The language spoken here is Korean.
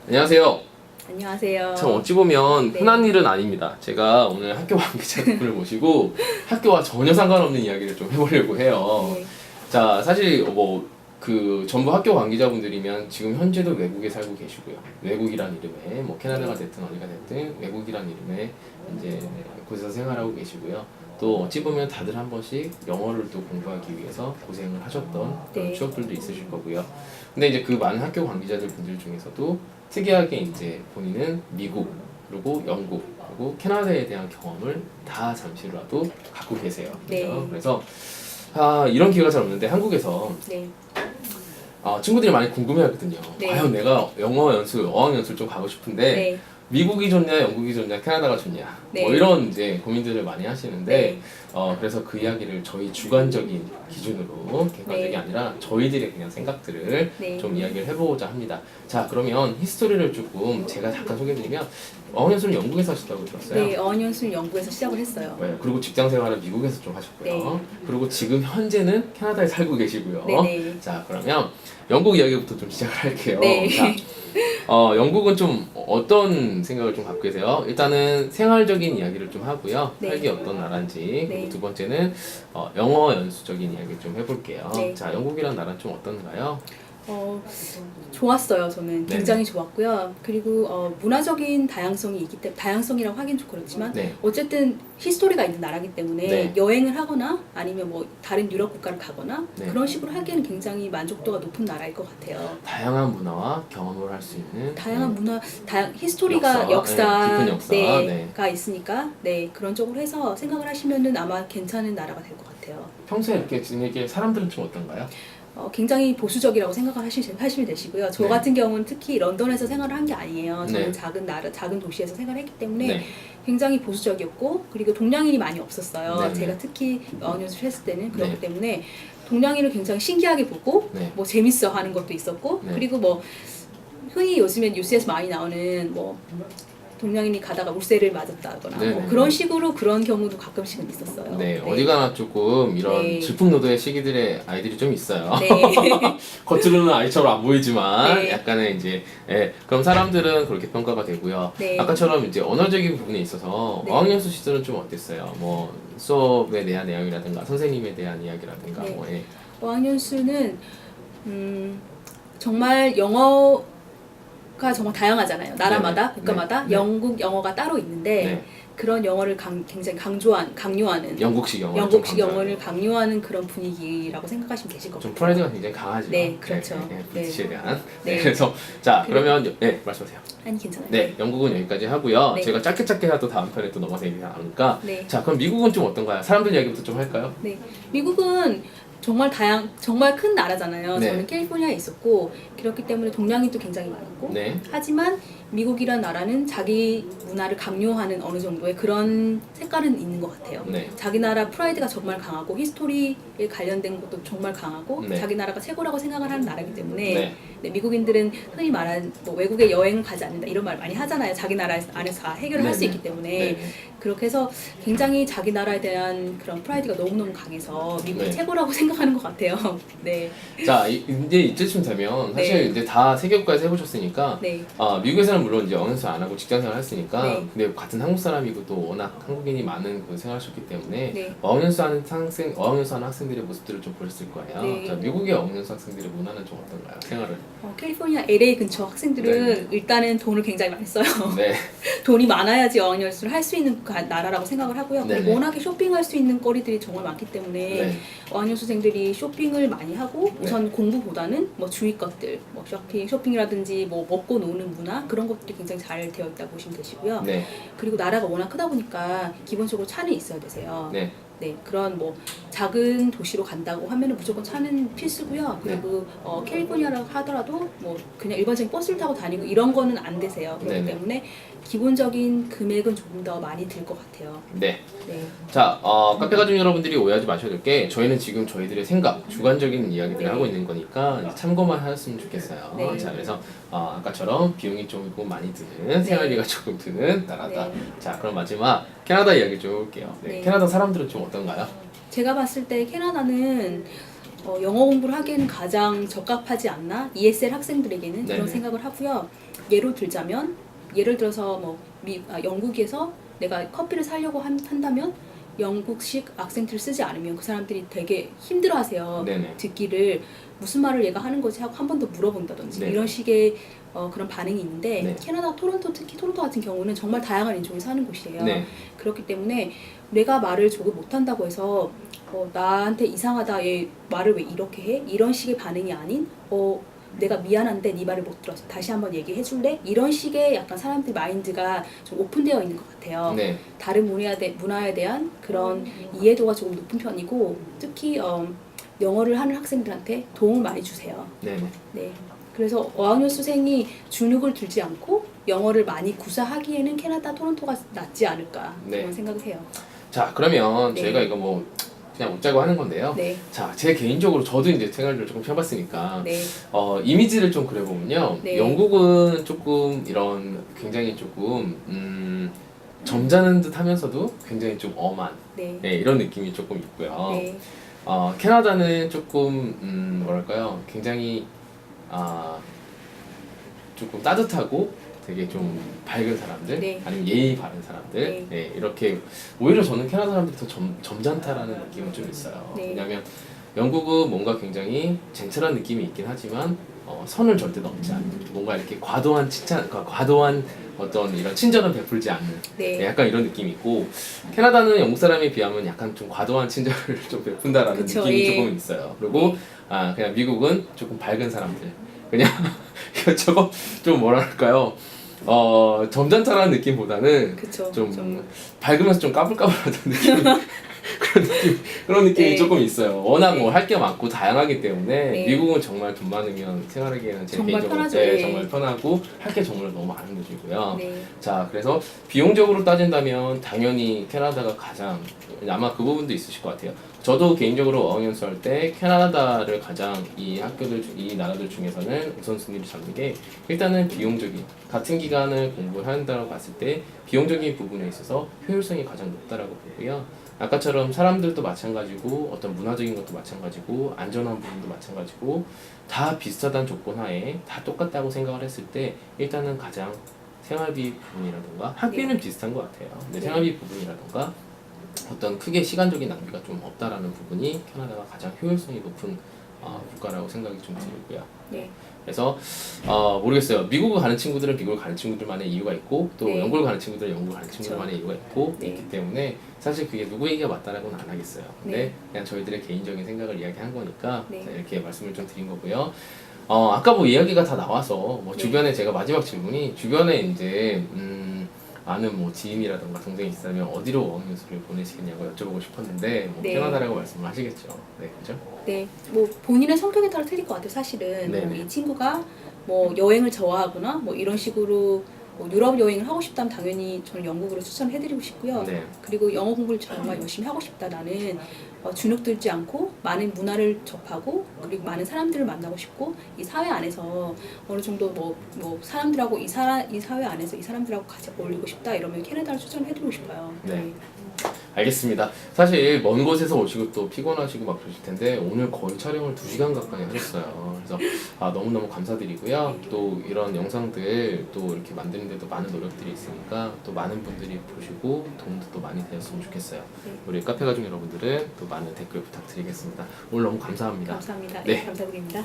안녕하세요. 안녕하세요. 참 어찌 보면 네. 흔한 일은 아닙니다. 제가 오늘 학교 관계자분을 모시고 학교와 전혀 상관없는 이야기를 좀 해보려고 해요. 네. 자, 사실 전부 학교 관계자분들이면 지금 현재도 외국에 살고 계시고요. 외국이란 이름에 캐나다가 됐든 어디가 됐든 외국이란 이름에 이제 곳에서 생활하고 계시고요. 또 어찌 보면 다들 한 번씩 영어를 또 공부하기 위해서 고생을 하셨던 그런 네. 추억들도 있으실 거고요. 근데 이제 그 많은 학교 관계자들 분들 중에서도 특이하게 이제 본인은 미국 그리고 영국 그리고 캐나다에 대한 경험을 다 잠시라도 갖고 계세요. 그죠? 네. 그래서 이런 기회가 잘 없는데 한국에서 네. 친구들이 많이 궁금해하거든요. 네. 과연 내가 영어 연수, 어학 연수를 좀 가고 싶은데 네. 미국이 좋냐, 영국이 좋냐, 캐나다가 좋냐, 네. 이런 이제 고민들을 많이 하시는데 네. 그래서 그 이야기를 저희 주관적인 기준으로 객관적이 네. 아니라 저희들의 그냥 생각들을 네. 좀 이야기를 해보고자 합니다. 자, 그러면 히스토리를 조금 제가 잠깐 소개해드리면 어학 연수는 영국에서 하셨다고 들었어요. 네. 어학연수는 영국에서 시작을 했어요. 네, 그리고 직장 생활은 미국에서 좀 하셨고요. 네. 그리고 지금 현재는 캐나다에 살고 계시고요. 네네. 자, 그러면 영국 이야기부터 좀 시작을 할게요. 네. 자, 영국은 좀 어떤 생각을 좀 갖고 계세요? 일단은 생활적인 이야기를 좀 하고요. 네. 살기 어떤 나라인지. 네. 그리고 두 번째는 영어 연수적인 이야기를 좀 해볼게요. 네. 자, 영국이란 나라는 좀 어떤가요? 좋았어요. 저는 네네. 굉장히 좋았고요. 그리고 문화적인 다양성이 있기 때문에 다양성이라고 하긴 좀 그렇지만 네. 어쨌든 히스토리가 있는 나라기 때문에 네. 여행을 하거나 아니면 다른 유럽 국가를 가거나 네. 그런 식으로 하기에는 굉장히 만족도가 높은 나라일 것 같아요. 다양한 문화와 경험을 할 수 있는 다양한 문화, 히스토리가 역사, 깊은 역사, 네. 가 있으니까 그런 쪽으로 해서 생각을 하시면은 아마 괜찮은 나라가 될 것 같아요. 평소에 이렇게 지내기에 사람들은 좀 어떤가요? 굉장히 보수적이라고 생각을 하시면 되시고요. 저 네. 같은 경우는 특히 런던에서 생활을 한 게 아니에요. 저는 네. 작은 나라, 작은 도시에서 생활했기 때문에 네. 굉장히 보수적이었고 그리고 동양인이 많이 없었어요. 네, 네. 제가 특히 어학연수를 했을 때는 그렇기 네. 때문에 동양인을 굉장히 신기하게 보고 네. 재밌어 하는 것도 있었고 네. 그리고 흔히 요즘엔 뉴스에서 많이 나오는 동양인이 가다가 물새를 맞았다거나 네, 네, 그런 네. 식으로 그런 경우도 가끔씩은 있었어요. 네, 어디 가나 조금 이런 네. 질풍노도의 시기들의 아이들이 좀 있어요. 네. 겉으로는 아이처럼 안 보이지만 네. 약간의 이제 그럼 사람들은 그렇게 평가가 되고요. 네. 아까처럼 이제 언어적인 부분에 있어서 네. 어학연수 시절은 좀 어땠어요? 수업에 대한 내용이라든가 선생님에 대한 이야기라든가 네. 어학연수는 정말 영어가 정말 다양하잖아요. 나라마다, 네네. 국가마다 네. 영국 영어가 따로 있는데 네. 그런 영어를 굉장히 강요하는 영국식 영어를 영국식 좀 강조하는. 영어를 강요하는 그런 분위기라고 생각하시면 되실 것 좀 같아요. 프라이드가 굉장히 강하죠. 네, 그렇죠. 브리티시에 대한. 네. 그래서 자, 그러면 말씀하세요. 아니 괜찮아요. 네, 영국은 여기까지 하고요. 네. 제가 짧게 해도 다음 편에 또 넘어서 얘기 나누니까. 네. 자, 그럼 미국은 좀 어떤가요? 사람들 이야기부터 좀 할까요? 네, 미국은 정말 큰 나라잖아요. 네. 저는 캘리포니아에 있었고 그렇기 때문에 동양인도 굉장히 많았고 네. 하지만 미국이란 나라는 자기 문화를 강요하는 어느 정도의 그런 색깔은 있는 것 같아요. 네. 자기 나라 프라이드가 정말 강하고 히스토리에 관련된 것도 정말 강하고 네. 자기 나라가 최고라고 생각을 하는 나라이기 때문에 네. 미국인들은 흔히 말하는 외국에 여행을 가지 않는다 이런 말 많이 하잖아요. 자기 나라 안에서 다 해결을 할 수 네, 있기 네. 때문에 네. 그렇게 해서 굉장히 자기 나라에 대한 그런 프라이드가 너무너무 강해서 미국이 네. 최고라고 생각하는 것 같아요. 네. 자, 이제 이쯤 되면 사실 네. 이제 다 세계국가에서 해보셨으니까 네. 미국에서는 물론 이제 어학연수 안 하고 직장 생활 했으니까 네. 근데 같은 한국 사람이고 또 워낙 한국인이 많은 그 생활하셨기 때문에 네. 어학연수 하는 학생들의 모습들을 좀 보셨을 거예요. 네. 자, 미국의 어학연수 학생들의 문화는 좀 어떤가요? 생활을? 캘리포니아 LA 근처 학생들은 네. 일단은 돈을 굉장히 많이 써요. 네. 돈이 많아야지 어학연수를 할 수 있는 나라라고 생각을 하고요. 네네. 그리고 워낙에 쇼핑할 수 있는 거리들이 정말 많기 때문에 네. 어학연수생들이 쇼핑을 많이 하고 우선 공부보다는 주위 것들, 쇼핑이라든지 먹고 노는 문화 그런 것들이 굉장히 잘 되어 있다고 보시면 되시고요. 네. 그리고 나라가 워낙 크다 보니까 기본적으로 차는 있어야 되세요. 네. 네, 그런 작은 도시로 간다고 하면은 무조건 차는 필수고요. 그리고 캘리포니아라고 하더라도 그냥 일반적인 버스를 타고 다니고 이런 거는 안 되세요. 그렇기 네네. 때문에 기본적인 금액은 조금 더 많이 들 것 같아요. 네. 네. 자, 카페 가족 여러분들이 오해하지 마셔야 될 게 저희는 지금 저희들의 생각, 주관적인 이야기들을 네. 하고 있는 거니까 이제 참고만 하셨으면 좋겠어요. 네. 자, 그래서 아까처럼 비용이 조금 많이 드는 생활비가 조금 드는 나라다. 네. 자, 그럼 마지막 캐나다 이야기 좀 해볼게요. 네. 네. 캐나다 사람들은 좀 어떤가요? 제가 봤을 때 캐나다는 영어 공부를 하기에는 가장 적합하지 않나? ESL 학생들에게는 네네. 그런 생각을 하고요. 예를 들어서 뭐 영국에서 내가 커피를 사려고 한다면 영국식 악센트를 쓰지 않으면 그 사람들이 되게 힘들어하세요. 네네. 듣기를 무슨 말을 얘가 하는 거지 하고 한 번 더 물어본다든지 네네. 이런 식의 그런 반응이 있는데 네. 캐나다 토론토, 특히 토론토 같은 경우는 정말 다양한 인종이 사는 곳이에요. 네. 그렇기 때문에 내가 말을 조금 못한다고 해서 나한테 이상하다, 얘 말을 왜 이렇게 해? 이런 식의 반응이 아닌 내가 미안한데 네 말을 못 들어서 다시 한번 얘기해 줄래? 이런 식의 약간 사람들 마인드가 좀 오픈되어 있는 것 같아요. 네. 다른 문화에 대한 그런 이해도가 조금 높은 편이고 특히 영어를 하는 학생들한테 도움을 많이 주세요. 네네. 네. 그래서 어학연 수생이 주눅을 들지 않고 영어를 많이 구사하기에는 캐나다 토론토가 낫지 않을까 네. 그런 생각을 해요. 자, 그러면 네. 저희가 이거 뭐 그냥 웃자고 하는 건데요. 네. 자, 제 개인적으로 저도 이제 생활을 조금 해봤으니까 네. 이미지를 좀 그려보면요. 네. 영국은 조금 이런 굉장히 조금 점잖은 듯 하면서도 굉장히 좀 엄한 네. 네, 이런 느낌이 조금 있고요. 네. 캐나다는 조금 뭐랄까요, 굉장히 조금 따뜻하고 되게 좀 밝은 사람들, 네. 아니면 예의 바른 사람들, 네. 네, 이렇게 오히려 저는 캐나다 사람들이 더 점잖다라는 느낌은 좀 있어요. 네. 왜냐하면 영국은 뭔가 굉장히 젠틀한 느낌이 있긴 하지만 선을 절대 넘지 않는, 뭔가 이렇게 과도한 칭찬, 과도한 어떤 이런 친절을 베풀지 않는 네. 네, 약간 이런 느낌이 있고, 캐나다는 영국 사람에 비하면 약간 좀 과도한 친절을 좀 베푼다라는 그쵸, 느낌이 예. 조금 있어요. 그리고 네. 그냥 미국은 조금 밝은 사람들, 그냥 이것저것 좀 뭐랄까요, 점잖다라는 느낌보다는 그쵸. 좀 밝으면서 좀 까불까불하던 느낌. 그런 느낌이 네. 조금 있어요. 워낙 네. 뭐 할 게 많고 다양하기 때문에 네. 미국은 정말 돈 많으면 생활하기에는 제 정말 개인적으로 편하죠. 네, 예. 정말 편하고 할 게 정말 너무 많은 곳이고요. 네. 자, 그래서 비용적으로 따진다면 당연히 캐나다가 가장, 아마 그 부분도 있으실 것 같아요. 저도 개인적으로 어학연수 할 때 캐나다를 가장 이 나라들 중에서는 우선순위를 잡는 게, 일단은 비용적인, 같은 기간을 공부를 한다고 봤을 때 비용적인 부분에 있어서 효율성이 가장 높다라고 보고요. 아까처럼 사람들도 마찬가지고 어떤 문화적인 것도 마찬가지고 안전한 부분도 마찬가지고 다 비슷하다는 조건 하에 다 똑같다고 생각을 했을 때 일단은 가장 생활비 부분이라던가 학비는 비슷한 것 같아요. 근데 네. 생활비 부분이라던가 어떤 크게 시간적인 낭비가 좀 없다라는 부분이 캐나다가 가장 효율성이 높은 국가라고 생각이 좀 들고요. 네. 그래서 모르겠어요. 미국을 가는 친구들은 미국을 가는 친구들만의 이유가 있고, 또 네. 영국을 가는 친구들은 영국을 가는 그쵸. 친구들만의 이유가 있고 네. 있기 때문에 사실 그게 누구 얘기가 맞다라고는 안 하겠어요. 근데 네. 그냥 저희들의 개인적인 생각을 이야기한 거니까 네. 이렇게 말씀을 좀 드린 거고요. 아까 뭐 이야기가 다 나와서 뭐 네. 주변에, 제가 마지막 질문이 주변에 이제 아는 뭐 지인이라던가 동생이 있다면 어디로 어학연수를 보내시겠냐고 여쭤보고 싶었는데 뭐 네. 캐나다라고 말씀을 하시겠죠. 네, 그죠? 네, 뭐 본인의 성격에 따라 틀릴 것 같아요. 사실은 네네. 뭐 이 친구가 뭐 여행을 좋아하거나 뭐 이런 식으로 뭐 유럽 여행을 하고 싶다면 당연히 저는 영국으로 추천해드리고 싶고요. 네. 그리고 영어 공부를 정말 열심히 하고 싶다. 나는 주눅 들지 않고 많은 문화를 접하고 그리고 많은 사람들을 만나고 싶고 이 사회 안에서 어느 정도 뭐 사람들하고 이 사회 안에서 이 사람들하고 같이 어울리고 싶다 이러면 캐나다를 추천해드리고 싶어요. 네. 알겠습니다. 사실 먼 곳에서 오시고 또 피곤하시고 막 그러실 텐데 오늘 거의 촬영을 2시간 가까이 하셨어요. 그래서 너무너무 감사드리고요. 또 이런 영상들 또 이렇게 만드는데도 많은 노력들이 있으니까 또 많은 분들이 보시고 도움도 또 많이 되었으면 좋겠어요. 네. 우리 카페 가족 여러분들은 또 많은 댓글 부탁드리겠습니다. 오늘 너무 감사합니다. 감사합니다. 네. 네, 감사드립니다.